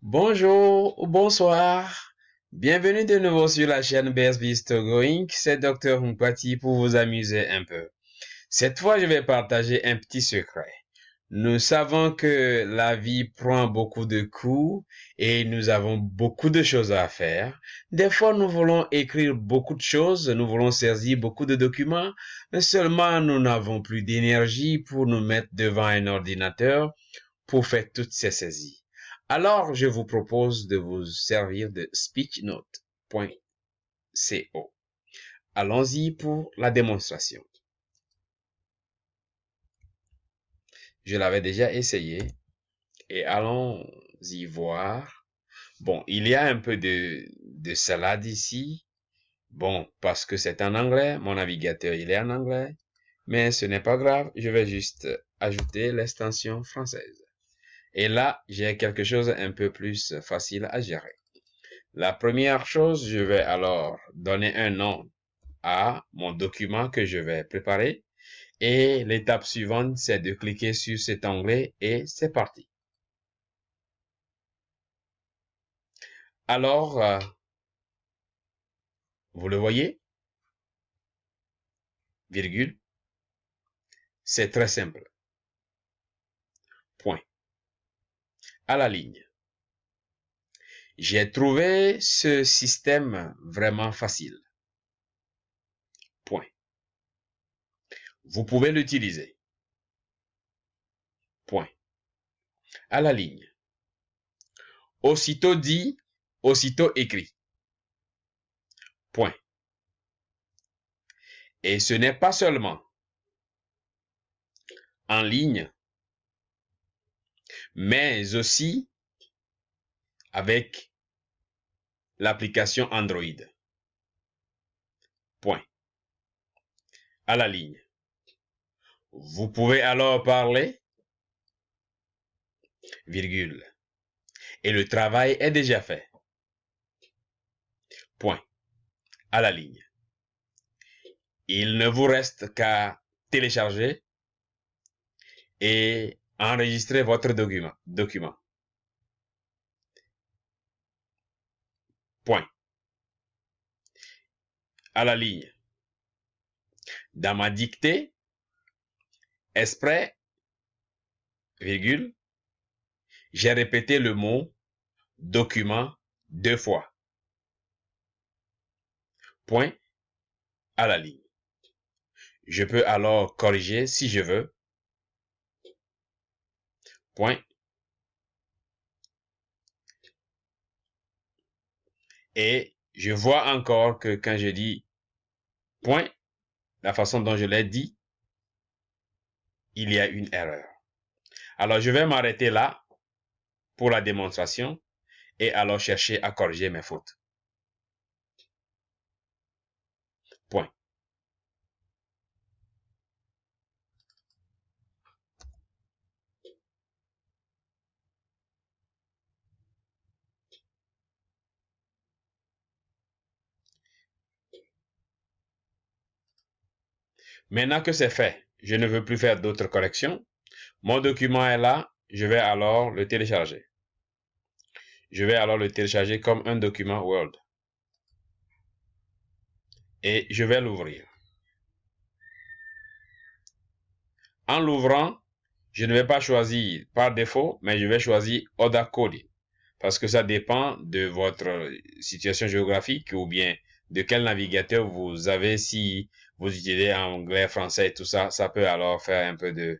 Bonjour ou bonsoir. Bienvenue de nouveau sur la chaîne BSB Storygoing. C'est Dr. Humpati pour vous amuser un peu. Cette fois, je vais partager un petit secret. Nous savons que la vie prend beaucoup de coups et nous avons beaucoup de choses à faire. Des fois, nous voulons écrire beaucoup de choses, nous voulons saisir beaucoup de documents, mais seulement nous n'avons plus d'énergie pour nous mettre devant un ordinateur pour faire toutes ces saisies. Alors, je vous propose de vous servir de speechnote.co. Allons-y pour la démonstration. Je l'avais déjà essayé et allons-y voir. Bon, il y a un peu de salade ici. Bon, parce que c'est en anglais, mon navigateur il est en anglais, mais ce n'est pas grave, je vais juste ajouter l'extension française. Et là, j'ai quelque chose un peu plus facile à gérer. La première chose, je vais alors donner un nom à mon document que je vais préparer. Et l'étape suivante, c'est de cliquer sur cet onglet et c'est parti. Alors, vous le voyez, virgule, c'est très simple. Point. À la ligne. J'ai trouvé ce système vraiment facile. Point. Vous pouvez l'utiliser. Point. À la ligne. Aussitôt dit, aussitôt écrit. Point. Et ce n'est pas seulement en ligne, mais aussi avec l'application Android. Point. À la ligne. Vous pouvez alors parler, virgule. Et le travail est déjà fait. Point. À la ligne. Il ne vous reste qu'à télécharger et enregistrer votre document. Point. À la ligne. Dans ma dictée, exprès, virgule, j'ai répété le mot document 2 fois. Point. À la ligne. Je peux alors corriger si je veux. Point. Et je vois encore que quand je dis point, la façon dont je l'ai dit, il y a une erreur. Alors, je vais m'arrêter là pour la démonstration et alors chercher à corriger mes fautes. Point. Maintenant que c'est fait, je ne veux plus faire d'autres corrections. Mon document est là, je vais alors le télécharger. Je vais alors le télécharger comme un document Word. Et je vais l'ouvrir. En l'ouvrant, je ne vais pas choisir par défaut, mais je vais choisir Oda Coding. Parce que ça dépend de votre situation géographique ou bien de quel navigateur vous avez. Si vous utilisez anglais, français et tout ça, ça peut alors faire un peu de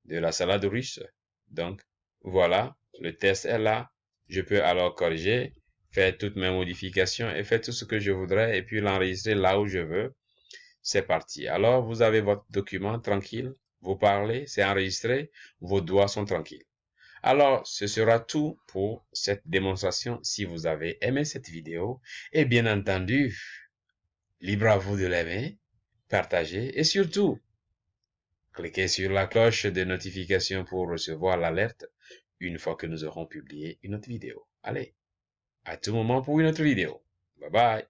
la salade russe. Donc, voilà, le test est là. Je peux alors corriger, faire toutes mes modifications et faire tout ce que je voudrais et puis l'enregistrer là où je veux. C'est parti. Alors, vous avez votre document tranquille. Vous parlez, c'est enregistré, vos doigts sont tranquilles. Alors, ce sera tout pour cette démonstration si vous avez aimé cette vidéo. Et bien entendu, libre à vous de l'aimer, partager et surtout, cliquez sur la cloche de notification pour recevoir l'alerte une fois que nous aurons publié une autre vidéo. Allez, à tout moment pour une autre vidéo. Bye bye.